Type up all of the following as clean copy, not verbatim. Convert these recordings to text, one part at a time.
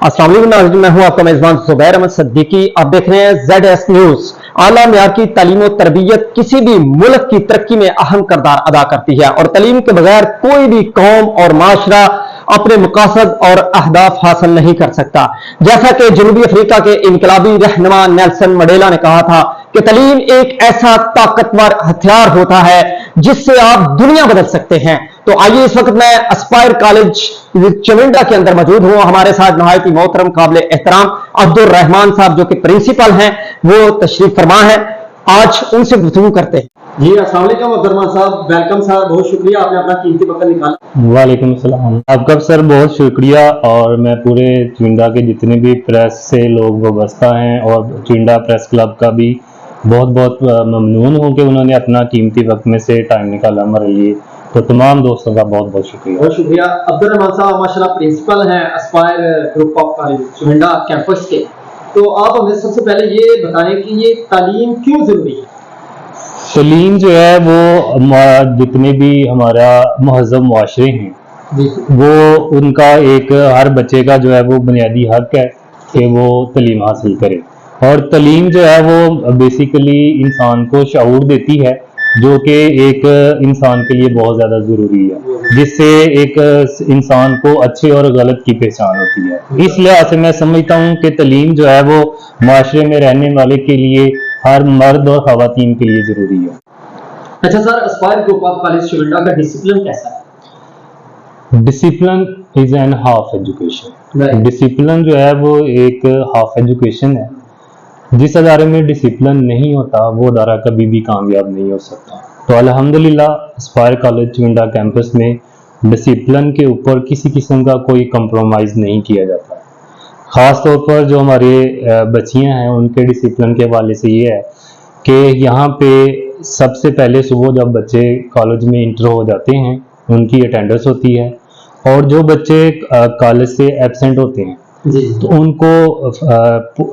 अस्सलाम वालेकुम नाज़रीन, मैं हूं आपका मेजबान ज़ुबैर अहमद सिद्दीकी। आप देख रहे हैं ZS न्यूज। आला मेयार की तालीम और तरबियत किसी भी मुल्क की तरक्की में अहम किरदार अदा करती है और तालीम के बगैर कोई भी कौम और माशरा अपने मकासद और अहदाफ हासिल नहीं कर सकता। जैसा कि जनूबी अफ्रीका के इनकलाबी रहनुमा नेल्सन मंडेला ने कहा था कि तालीम एक ऐसा ताकतवर हथियार होता है जिससे आप दुनिया बदल सकते हैं। तो आइए, इस वक्त मैं एस्पायर कॉलेज चविंडा के अंदर मौजूद हूं। हमारे साथ नहायत मोहतरम काबिल एहतराम अब्दुल रहमान साहब जो कि प्रिंसिपल हैं, वो तशरीफ फरमा है। आज उनसे गुफ्तगू करते हैं। जी अस्सलाम वालेकुम अब्दुल रहमान साहब, वेलकम सर, बहुत शुक्रिया आपने अपना कीमती वक्त निकाला। वालेकुम सलाम, आपका सर बहुत शुक्रिया। और मैं पूरे चुंडा के जितने भी प्रेस से लोग वाबस्ता हैं और चुंडा प्रेस क्लब का भी बहुत बहुत ममनून हूँ कि उन्होंने अपना कीमती वक्त में से टाइम निकाला हमारे लिए। तो तमाम दोस्तों का बहुत बहुत शुक्रिया। बहुत शुक्रिया। अब्दुल रहमान साहब माशाल्लाह प्रिंसिपल हैं Aspire group of college Chunda campus के। तो आप हमें सबसे पहले ये बताएं कि ये तालीम क्यों जरूरी है? तालीम जो है वो जितने भी हमारा महज़ब मुआशरे हैं वो उनका एक हर बच्चे का जो है वो बुनियादी हक है कि वो तालीम हासिल करे। और तालीम जो है वो बेसिकली इंसान को शऊर देती है जो कि एक इंसान के लिए बहुत ज़्यादा ज़रूरी है, जिससे एक इंसान को अच्छे और गलत की पहचान होती है। इस लिहाज से मैं समझता हूँ कि तालीम जो है वो माशरे में रहने वाले के लिए, हर मर्द और खवातीन के लिए ज़रूरी है। अच्छा sir, Aspire group of college Chunda का डिसिप्लिन कैसा है? Discipline is an half education. Discipline जो है वो एक हाफ एजुकेशन है। जिस अदारे में डिसिप्लिन नहीं होता वो अदारा कभी भी कामयाब नहीं हो सकता। तो अल्हम्दुलिल्लाह एस्पायर कॉलेज चुंडा कैंपस में डिसिप्लिन के ऊपर किसी किस्म का कोई कंप्रोमाइज़ नहीं किया जाता। ख़ास तौर पर जो हमारे बच्चियां हैं उनके डिसिप्लिन के हवाले से ये है कि यहाँ पे सबसे पहले सुबह जब बच्चे कॉलेज में इंटर हो जाते हैं उनकी अटेंडेंस होती है, और जो बच्चे कॉलेज से एब्सेंट होते हैं तो उनको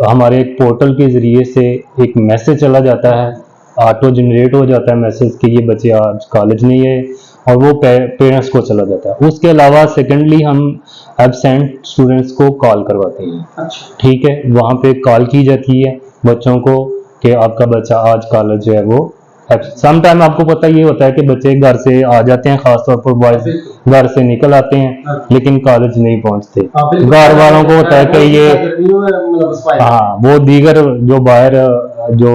हमारे एक पोर्टल के ज़रिए से एक मैसेज चला जाता है, ऑटो जनरेट हो जाता है मैसेज कि ये बच्चे आज कॉलेज नहीं है, और वो पेरेंट्स को चला जाता है। उसके अलावा सेकेंडली हम एब्सेंट स्टूडेंट्स को कॉल करवाते हैं। अच्छा, ठीक है, वहाँ पे कॉल की जाती है बच्चों को कि आपका बच्चा आज कॉलेज जो है वो सम टाइम आपको पता ये होता है कि बच्चे घर से आ जाते हैं, खासतौर पर बॉयज घर से निकल आते हैं लेकिन कॉलेज नहीं पहुंचते। घर वालों को होता है कि ये हाँ वो दीगर जो बाहर जो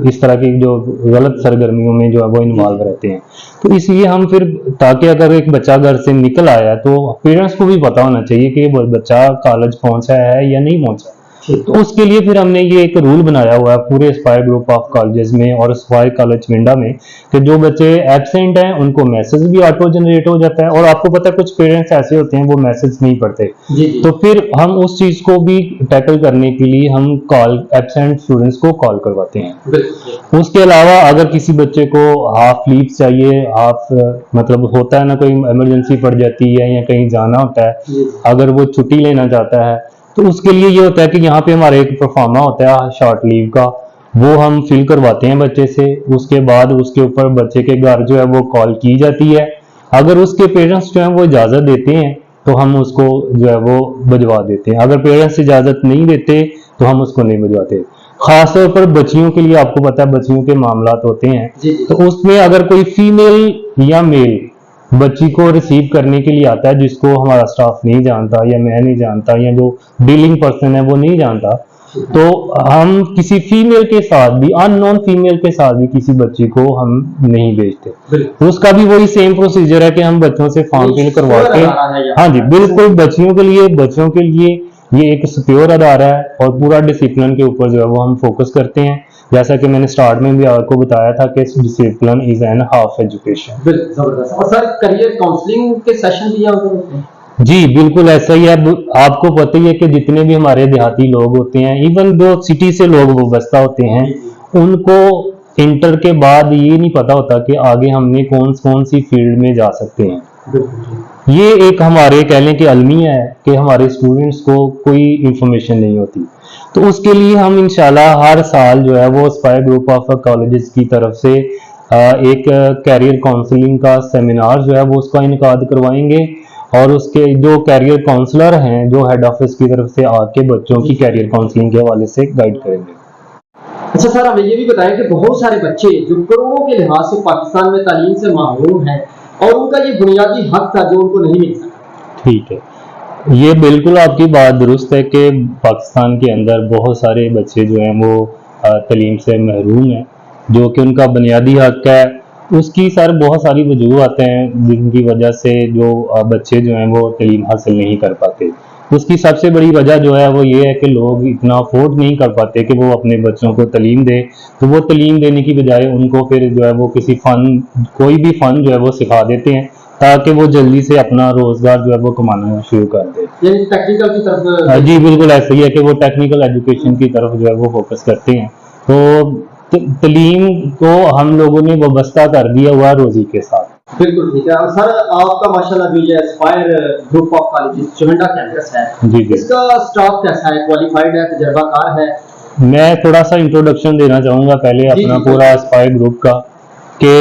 इस तरह की जो गलत सरगर्मियों में जो है वो इन्वॉल्व रहते हैं। तो इसलिए हम फिर, ताकि अगर एक बच्चा घर से निकल आया तो पेरेंट्स को भी पता होना चाहिए कि वो बच्चा कॉलेज पहुंचा है या नहीं पहुंचा। तो उसके लिए फिर हमने ये एक रूल बनाया हुआ है पूरे एस्पायर ग्रुप ऑफ कॉलेजेस में और एस्पायर कॉलेज चुंडा में कि जो बच्चे एब्सेंट हैं उनको मैसेज भी ऑटो जनरेट हो जाता है। और आपको पता है कुछ पेरेंट्स ऐसे होते हैं वो मैसेज नहीं पढ़ते, तो फिर हम उस चीज को भी टैकल करने के लिए हम कॉल एब्सेंट स्टूडेंट्स को कॉल करवाते हैं। उसके अलावा अगर किसी बच्चे को हाफ लीव चाहिए, हाफ मतलब होता है ना, कोई इमरजेंसी पड़ जाती है या कहीं जाना होता है, अगर वो छुट्टी लेना चाहता है तो उसके लिए ये होता है कि यहाँ पे हमारे एक परफॉर्मा होता है शॉर्ट लीव का, वो हम फिल करवाते हैं बच्चे से। उसके बाद उसके ऊपर बच्चे के घर जो है वो कॉल की जाती है। अगर उसके पेरेंट्स जो है वो इजाज़त देते हैं तो हम उसको जो है वो भिजवा देते हैं, अगर पेरेंट्स इजाज़त नहीं देते तो हम उसको नहीं भिजवाते। खासतौर पर बच्चियों के लिए आपको पता है बच्चियों के मामला होते हैं, तो उसमें अगर कोई फीमेल या मेल बच्ची को रिसीव करने के लिए आता है जिसको हमारा स्टाफ नहीं जानता या मैं नहीं जानता या जो डीलिंग पर्सन है वो नहीं जानता, तो हम किसी फीमेल के साथ भी, अननोन फीमेल के साथ भी किसी बच्ची को हम नहीं भेजते। तो उसका भी वही सेम प्रोसीजर है कि हम बच्चों से फॉर्म फिल करवा के, हाँ जी बिल्कुल, बच्चियों के लिए ये एक सिक्योर अदारा है और पूरा डिसिप्लिन के ऊपर जो है वो हम फोकस करते हैं। जैसा कि मैंने स्टार्ट में भी आपको बताया था कि discipline is an half education. जबरदस्त। और सर करियर काउंसलिंग के सेशन भी यहाँ पर होते हैं? जी बिल्कुल ऐसा ही है। आपको पता ही है कि जितने भी हमारे देहाती लोग होते हैं, इवन जो सिटी से लोग वाबस्ता होते हैं, उनको इंटर के बाद ये नहीं पता होता कि आगे हमने कौन सी फील्ड में जा सकते हैं। ये एक हमारे कह लें कि अलमिया है कि हमारे स्टूडेंट्स को कोई इंफॉर्मेशन नहीं होती। तो उसके लिए हम इंशाल्लाह हर साल जो है वो एस्पायर ग्रुप ऑफ कॉलेजेस की तरफ से एक कैरियर काउंसलिंग का सेमिनार जो है वो उसका इनकाद करवाएंगे और उसके जो कैरियर काउंसलर हैं, जो हेड ऑफिस की तरफ से आके बच्चों की कैरियर काउंसलिंग के हवाले से गाइड करेंगे। अच्छा सर, हमें ये भी बताएं कि बहुत सारे बच्चे जो करोड़ों के लिहाज से पाकिस्तान में तालीम से महरूम हैं और उनका ये बुनियादी हक था जो उनको नहीं मिल सका। ठीक है, ये बिल्कुल आपकी बात दुरुस्त है कि पाकिस्तान के अंदर बहुत सारे बच्चे जो हैं वो तालीम से महरूम हैं, जो कि उनका बुनियादी हक है। उसकी सर बहुत सारी वजूहत हैं जिनकी वजह से जो बच्चे जो हैं वो तालीम हासिल नहीं कर पाते। उसकी सबसे बड़ी वजह जो है वो ये है कि लोग इतना अफोर्ड नहीं कर पाते कि वो अपने बच्चों को तालीम दें, तो वो तालीम देने की बजाय उनको फिर जो है वो किसी फ़न, कोई भी फ़न जो है वो सिखा देते हैं ताकि वो जल्दी से अपना रोजगार जो है वो कमाना शुरू कर दे। यानी टेक्निकल की तरफ। जी बिल्कुल ऐसा ही है कि वो टेक्निकल एजुकेशन की तरफ जो है वो फोकस करते हैं। तो तालीम को हम लोगों ने वाबस्ता कर दिया हुआ रोजी के साथ। बिल्कुल ठीक है। और सर आपका माशाल्लाह जो ये एस्पायर ग्रुप ऑफ कॉलेजेस चुनिंदा कैंपस है, जी जी, इसका स्टाफ कैसा है, क्वालिफाइड है, तजर्बाकार है? मैं थोड़ा सा इंट्रोडक्शन देना चाहूँगा पहले जी अपना जी पूरा एस्पायर ग्रुप का, कि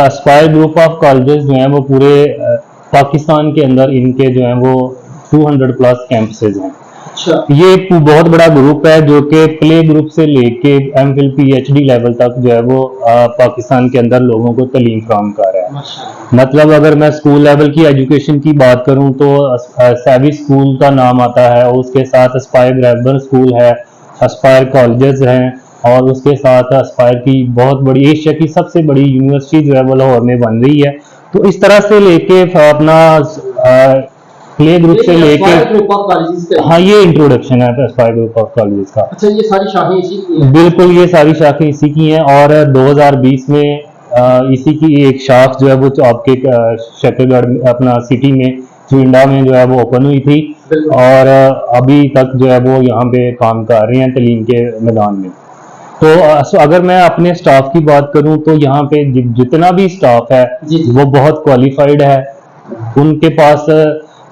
एस्पायर ग्रुप ऑफ कॉलेजेस जो हैं वो पूरे पाकिस्तान के अंदर इनके जो हैं वो 200 प्लस कैंपसेज हैं। अच्छा। ये एक बहुत बड़ा ग्रुप है जो कि प्ले ग्रुप से लेके एमफिल पीएचडी लेवल तक जो है वो पाकिस्तान के अंदर लोगों को तालीम फराहम कर रहा है। माशाल्लाह। मतलब अगर मैं स्कूल लेवल की एजुकेशन की बात करूं तो सैवी स्कूल का नाम आता है, और उसके साथ एस्पायर ग्रामर स्कूल है, एस्पायर कॉलेजेस हैं, और उसके साथ एस्पायर की बहुत बड़ी एशिया की सबसे बड़ी यूनिवर्सिटी जो है वो लाहौर में बन रही है। तो इस तरह से लेके अपना प्ले ग्रुप से लेके ग्रुप ऑफ कॉलेजेस का। हाँ, ये इंट्रोडक्शन है एस्पायर ग्रुप ऑफ कॉलेजेस का। अच्छा, ये सारी शाखें इसी की हैं? बिल्कुल, ये सारी शाखें इसी की हैं, और 2020 में इसी की एक शाख जो है वो आपके शकरगढ़ में अपना सिटी में चुनिंदा में जो है वो ओपन हुई थी, और अभी तक जो है वो यहाँ पे काम कर रहे हैं तालीम के मैदान में। तो अगर मैं अपने स्टाफ की बात करूं तो यहाँ पे जितना भी स्टाफ है वो बहुत क्वालिफाइड है। उनके पास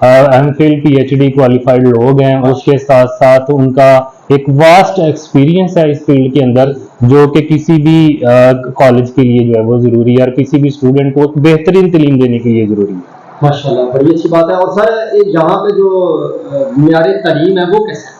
एमफिल पीएचडी क्वालिफाइड लोग हैं, उसके साथ साथ उनका एक वास्ट एक्सपीरियंस है इस फील्ड के अंदर, जो कि किसी भी कॉलेज के लिए जो है वो जरूरी है, और किसी भी स्टूडेंट को बेहतरीन तालीम देने के लिए जरूरी है। माशाल्लाह, बड़ी अच्छी बात है। और सर यहाँ पे जो मियार तालीम है वो कैसा है?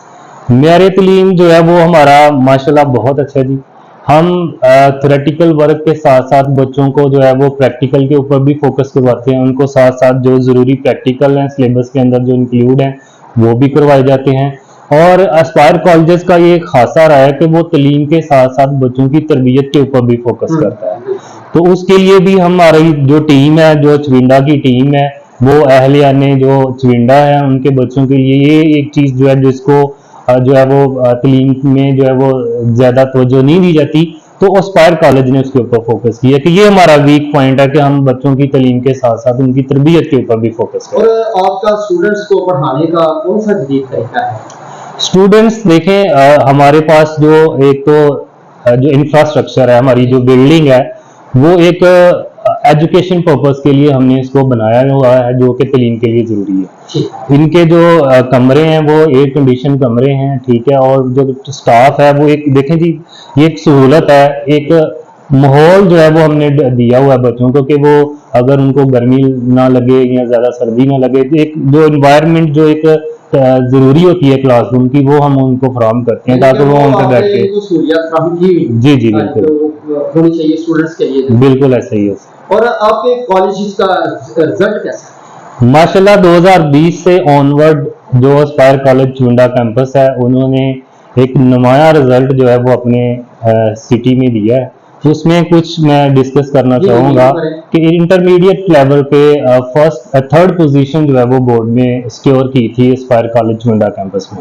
मियार तालीम जो है वो हमारा माशाल्लाह बहुत अच्छा जी। हम थ्योरेटिकल वर्क के साथ साथ बच्चों को जो है वो प्रैक्टिकल के ऊपर भी फोकस करवाते हैं। उनको साथ साथ जो ज़रूरी प्रैक्टिकल हैं सिलेबस के अंदर जो इंक्लूड हैं वो भी करवाए जाते हैं। और एस्पायर कॉलेजेस का ये खासा रहा है कि वो तालीम के साथ साथ बच्चों की तरबियत के ऊपर भी फोकस करता है। तो उसके लिए भी हमारी जो टीम है, जो चुनिंदा की टीम है, वो अहलियाने जो चुनिंदा है उनके बच्चों के लिए ये एक चीज़ जो है जिसको जो है वो तालीम में जो है वो ज़्यादा तवज्जो नहीं दी जाती, तो एस्पायर कॉलेज ने उसके ऊपर फोकस किया कि ये हमारा वीक पॉइंट है कि हम बच्चों की तालीम के साथ साथ उनकी तरबियत के ऊपर भी फोकस करें। और आपका स्टूडेंट्स को पढ़ाने का कौन सा जदीद तरीका है? स्टूडेंट्स देखें, हमारे पास जो एक तो जो इंफ्रास्ट्रक्चर है, हमारी जो बिल्डिंग है, वो एक एजुकेशन पर्पस के लिए हमने इसको बनाया हुआ है, जो कि तालीम के लिए ज़रूरी है। इनके जो कमरे हैं वो एयर कंडीशन कमरे हैं, ठीक है, और जो स्टाफ है वो एक देखें जी, ये एक सहूलत है, एक माहौल जो है वो हमने दिया हुआ है बच्चों को कि वो अगर उनको गर्मी ना लगे या ज़्यादा सर्दी ना लगे, एक जो इन्वायरमेंट जो एक ज़रूरी होती है क्लासरूम की, वो हम उनको फराहम करते हैं ताकि वो वहाँ पे बैठ के जी जी बिल्कुल होनी चाहिए स्टूडेंट्स के लिए। बिल्कुल ऐसा ही है। और आपके कॉलेज का रिजल्ट कैसा है? माशाल्लाह 2020 से ऑनवर्ड जो एस्पायर कॉलेज चुनिंदा कैंपस है, उन्होंने एक नुमाया रिजल्ट जो है वो अपने सिटी में दिया है। उसमें कुछ मैं डिस्कस करना चाहूँगा कि इंटरमीडिएट लेवल पे थर्ड पोजीशन जो है वो बोर्ड में सिक्योर की थी एस्पायर कॉलेज चुनिंदा कैंपस में,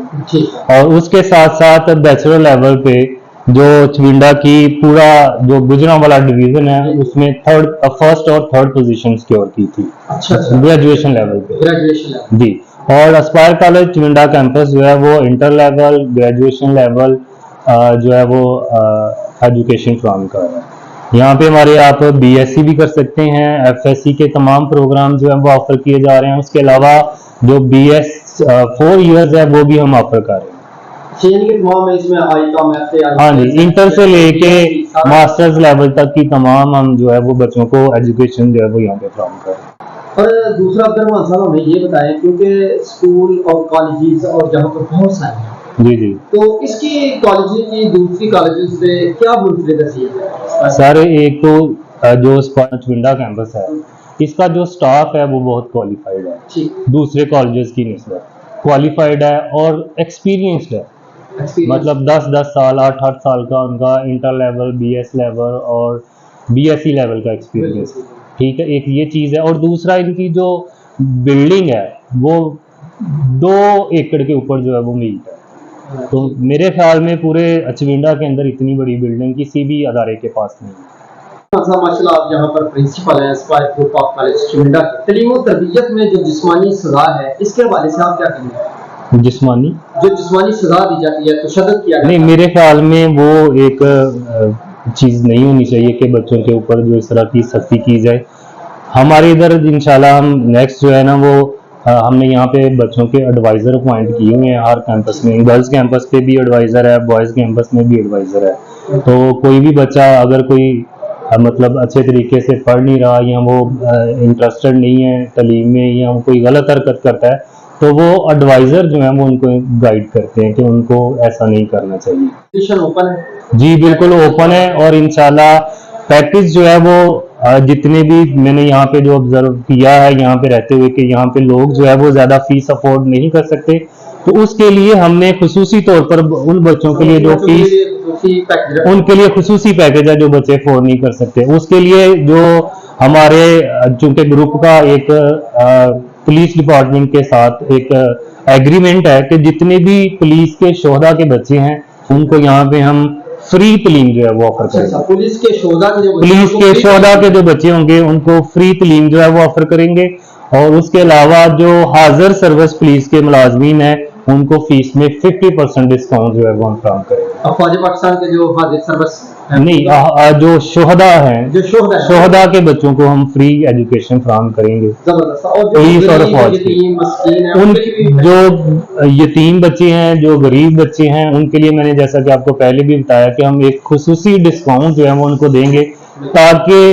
और उसके साथ साथ बैचलर लेवल पे जो चुनिंदा की पूरा जो गुजरांवाला डिवीजन है उसमें फर्स्ट और थर्ड पोजीशन सिक्योर की थी। अच्छा, ग्रेजुएशन लेवल पे जी। और एस्पायर कॉलेज चुनिंदा कैंपस जो है वो इंटर लेवल, ग्रेजुएशन लेवल जो है वो एजुकेशन फराहम कर रहा है। यहाँ पे हमारे आप बीएससी भी कर सकते हैं, एफएससी के तमाम प्रोग्राम जो है वो ऑफर किए जा रहे हैं। उसके अलावा जो BS 4 ईयर्स है वो भी हम ऑफर कर रहे हैं। यानी कि तमाम इसमें आईकॉम हाँ जी, इंटर से लेके मास्टर्स लेवल तक की तमाम हम जो है वो बच्चों को एजुकेशन जो है वो यहाँ पे फ्राहम कर रहे हैं। और दूसरा अब्दुर्रहमान साहब हमें ये बताएं, क्योंकि स्कूल और कॉलेजेस और जहाँ पर बहुत सारे हैं, जी जी तो इसकी कॉलेज की दूसरी कॉलेजेस से क्या मुख्तलिफ है? सर, एक तो जो चुविंडा कैंपस है, इसका जो स्टाफ है वो बहुत क्वालिफाइड है, ठीक, दूसरे कॉलेजेस की निस्बत क्वालिफाइड है और एक्सपीरियंस्ड है। मतलब 10-10 साल 8-8 साल का उनका इंटर लेवल, बीएस लेवल और बीएससी लेवल का एक्सपीरियंस, ठीक है, एक ये चीज़ है। और दूसरा, इनकी जो बिल्डिंग है वो 2 एकड़ के ऊपर जो है वो मिलता है। तो मेरे ख्याल में पूरे चुविंडा के अंदर इतनी बड़ी बिल्डिंग किसी भी अदारे के पास नहीं है। माशाल्लाह, आप यहाँ पर प्रिंसिपल हैं एस्पायर ग्रुप ऑफ कॉलेज चुविंडा की। तालीम और तरबियत में जो जिस्मानी सजा है, इसके हवाले से आप क्या कहेंगे? जिस्मानी जो जिस्मानी सजा दी जाती है, तशद्दुद किया जाता है, नहीं, मेरे ख्याल में वो एक चीज़ नहीं होनी चाहिए कि बच्चों के ऊपर जो इस तरह की सख्ती की जाए। हमारे इधर इंशाल्लाह हम नेक्स्ट जो है ना वो हमने यहाँ पे बच्चों के एडवाइज़र अपॉइंट किए हुए हैं हर कैंपस में। गर्ल्स कैंपस पे भी एडवाइज़र है, बॉयज़ कैंपस में भी एडवाइज़र है। तो कोई भी बच्चा अगर कोई मतलब अच्छे तरीके से पढ़ नहीं रहा या वो इंटरेस्टेड नहीं है तालीम में या वो कोई गलत हरकत करता है, तो वो एडवाइज़र जो है वो उनको गाइड करते हैं कि उनको ऐसा नहीं करना चाहिए। एप्लीकेशन ओपन है? जी बिल्कुल ओपन है। और इंशाल्लाह पैकेज जो है वो जितने भी मैंने यहाँ पे जो ऑब्जर्व किया है यहाँ पे रहते हुए कि यहाँ पे लोग जो है वो ज़्यादा फीस अफोर्ड नहीं कर सकते, तो उसके लिए हमने खुसूसी तौर पर उन बच्चों के लिए जो फीस, उनके लिए खुसूसी पैकेज है जो बच्चे अफोर्ड नहीं कर सकते। उसके लिए जो हमारे चूंकि ग्रुप का एक पुलिस डिपार्टमेंट के साथ एक एग्रीमेंट है कि जितने भी पुलिस के शोहदा के बच्चे हैं उनको यहाँ पे हम फ्री तालीम जो है वो ऑफर करेंगे। पुलिस के शोहदा के जो बच्चे होंगे उनको फ्री तालीम जो है वो ऑफर करेंगे। और उसके अलावा जो हाजिर सर्विस पुलिस के मुलाजमीन हैं उनको फीस में 50% डिस्काउंट जो है वो हम फ्राहम करेंगे। फौज पाकिस्तान के जो हाजिर सर्विस नहीं, जो शोहदा हैं, जो शोहदा के बच्चों को हम फ्री एजुकेशन फ्राहम करेंगे। जबरदस्त। और पुलिस और फौज उन जो यतीम बच्चे हैं, जो गरीब बच्चे हैं, उनके लिए मैंने जैसा कि आपको पहले भी बताया कि हम एक खुसूसी डिस्काउंट जो है वो उनको देंगे ताकि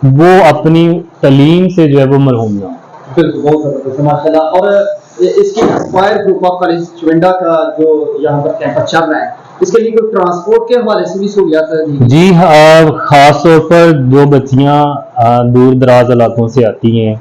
वो अपनी तालीम से जो है वो मरहूम ना हो। बिल्कुल, बहुत जबरदस्त माशाल्लाह। और इसकी एस्पायर ग्रुप ऑफ कॉलेज चुविंडा का जो यहाँ पर कैंपस चल रहा है, इसके लिए कोई ट्रांसपोर्ट के हवाले से भी सहूलियत है? जी हाँ, खास तौर पर जो बच्चियाँ दूर दराज इलाकों से आती हैं,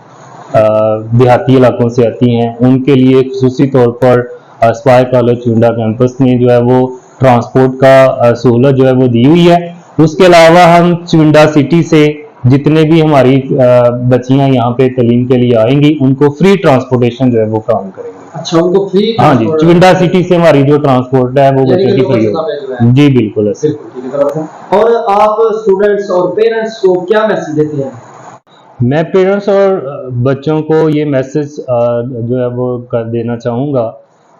देहाती इलाकों से आती हैं, उनके लिए खुसूसी तौर पर एस्पायर कॉलेज चुविंडा कैंपस ने जो है वो ट्रांसपोर्ट का सहूलत जो है वो दी हुई है। उसके अलावा हम चुविंडा सिटी से जितने भी हमारी बच्चियां यहाँ पे तालीम के लिए आएंगी उनको फ्री ट्रांसपोर्टेशन जो है वो काम करेंगे। अच्छा, उनको फ्री? हाँ जी, चुविंडा सिटी से हमारी जो ट्रांसपोर्ट है वो बच्चों की फ्री होगी। जी बिल्कुल ऐसे। और आप स्टूडेंट्स और पेरेंट्स को क्या मैसेज देते हैं? मैं पेरेंट्स और बच्चों को ये मैसेज जो है वो कर देना चाहूँगा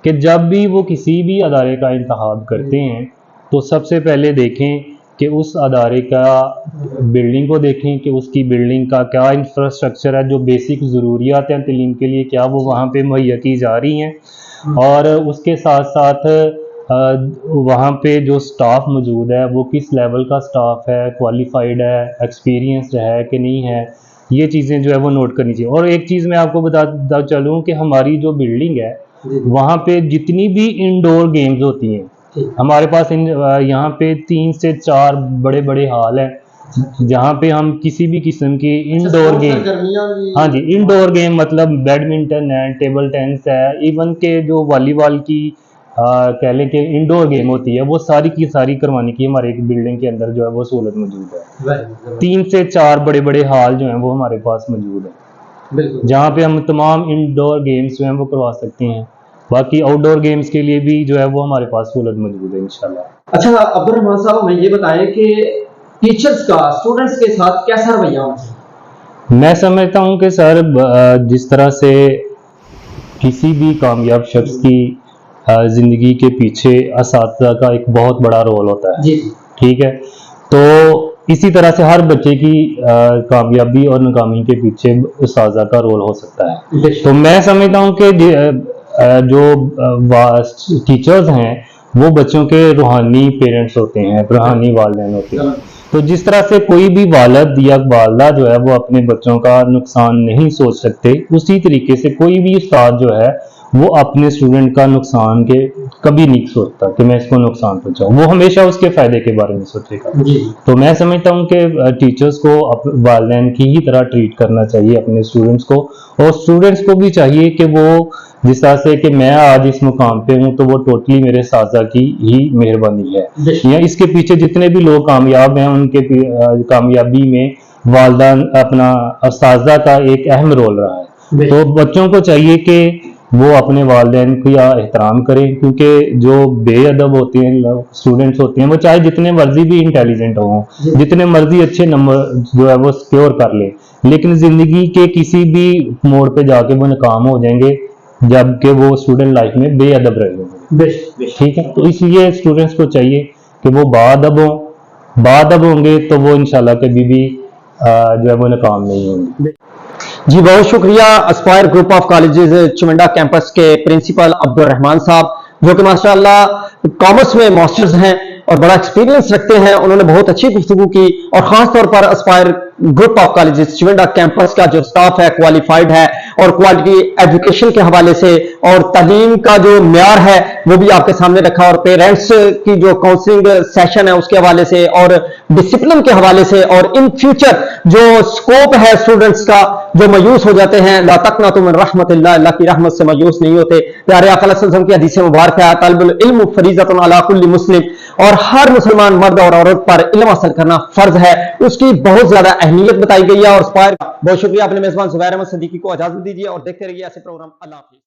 कि जब भी वो किसी भी अदारे का इंतखाब करते हैं तो सबसे पहले देखें कि उस अदारे का बिल्डिंग को देखें कि उसकी बिल्डिंग का क्या इंफ्रास्ट्रक्चर है, जो बेसिक ज़रूरियात हैं तालीम के लिए क्या वो वहाँ पे मुहैया की जा रही हैं, और उसके साथ साथ वहाँ पे जो स्टाफ मौजूद है वो किस लेवल का स्टाफ है, क्वालिफाइड है, एक्सपीरियंस्ड है कि नहीं है, ये चीज़ें जो है वो नोट करनी चाहिए। और एक चीज़ मैं आपको बता चलूँ कि हमारी जो बिल्डिंग है वहाँ पे जितनी भी इंडोर गेम्स होती हैं, हमारे पास यहाँ पे 3 से 4 बड़े बड़े हॉल हैं जहाँ पे हम किसी भी किस्म की इंडोर गेम, हाँ जी, इंडोर गेम मतलब बैडमिंटन है, टेबल टेनिस है, इवन के जो वॉलीबॉल की कह लें कि इंडोर गेम होती है, वो सारी की सारी करवाने की हमारे एक बिल्डिंग के अंदर जो है वो सहूलत मौजूद है। 3 से 4 बड़े बड़े हॉल जो हैं वो हमारे पास मौजूद है जहाँ पे हम तमाम इंडोर गेम्स जो हैं वो करवा सकते हैं। बाकी आउटडोर गेम्स के लिए भी जो है वो हमारे पास सहूलत मौजूद है इंशाल्लाह। अच्छा अब्दुर्रहमान साहब, हमें ये बताएं कि टीचर्स का स्टूडेंट्स के साथ कैसा रवैया होना चाहिए? मैं समझता हूँ कि सर जिस तरह से किसी भी कामयाब शख्स की ज़िंदगी के पीछे असातिज़ा का एक बहुत बड़ा रोल होता है, ठीक है, तो इसी तरह से हर बच्चे की कामयाबी और नाकामी के पीछे उस्ताज़ा का रोल हो सकता है। तो मैं समझता हूँ कि जो टीचर्स हैं वो बच्चों के रूहानी पेरेंट्स होते हैं, रूहानी वालिदैन होते हैं। तो जिस तरह से कोई भी वालिद या वालिदा जो है वो अपने बच्चों का नुकसान नहीं सोच सकते, उसी तरीके से कोई भी उस्ताद जो है वो अपने स्टूडेंट का नुकसान के कभी नहीं सोचता कि मैं इसको नुकसान पहुंचाऊं, वो हमेशा उसके फायदे के बारे में सोचेगा। तो मैं समझता हूं कि टीचर्स को वालिदैन की ही तरह ट्रीट करना चाहिए अपने स्टूडेंट्स को, और स्टूडेंट्स को भी चाहिए कि वो जिस तरह से कि मैं आज इस मुकाम पे हूं तो वो टोटली मेरे साजा की ही मेहरबानी है, या इसके पीछे जितने भी लोग कामयाब हैं उनके कामयाबी में वालिदैन अपना उस्तादा का एक अहम रोल रहा है। तो बच्चों को चाहिए कि वो अपने वालिदैन का एहतराम करें, क्योंकि जो बेअदब होते हैं स्टूडेंट्स होते हैं वो चाहे जितने मर्जी भी इंटेलिजेंट हों, जितने मर्जी अच्छे नंबर जो है वो सिक्योर कर ले, लेकिन जिंदगी के किसी भी मोड़ पे जाके वो नाकाम हो जाएंगे जबकि वो स्टूडेंट लाइफ में बेअदब रहे होंगे। ठीक है, तो इसलिए स्टूडेंट्स को चाहिए कि वो बाअदब होंगे तो वो इंशाल्लाह कभी भी जो है वो नाकाम नहीं होंगे। जी बहुत शुक्रिया Aspire group of colleges Chuminda campus के प्रिंसिपल अब्दुल रहमान साहब, जो कि माशाल्लाह कॉमर्स में मास्टर्स हैं और बड़ा एक्सपीरियंस रखते हैं। उन्होंने बहुत अच्छी गुफ्तगू की और खास तौर पर Aspire group of colleges Chuminda campus का जो स्टाफ है क्वालिफाइड है और क्वालिटी एजुकेशन के हवाले से और तालीम का जो म्यार है वो भी आपके सामने रखा, और पेरेंट्स की जो काउंसलिंग सेशन है उसके हवाले से और डिसिप्लिन के हवाले से, और इन फ्यूचर जो स्कोप है स्टूडेंट्स का जो मायूस हो जाते हैं, ला तक़नतु मिन रहमतिल्लाह, अल्लाह की रहमत से मायूस नहीं होते। प्यारे आका सल्लल्लाहु अलैहि वसल्लम की हदीस मुबारक है, तलबुल इल्म फरीज़तुन अला कुल्ली मुस्लिम, और हर मुसलमान मर्द और औरत पर इल्म हासिल करना फर्ज है। उसकी बहुत ज्यादा अहमियत बताई गई है। और बहुत शुक्रिया अपने मेजबान ज़ुबैर अहमद सिद्दीकी को इजाजत दीजिए और देखते रहिए ऐसे प्रोग्राम। अल्लाह हाफिज़।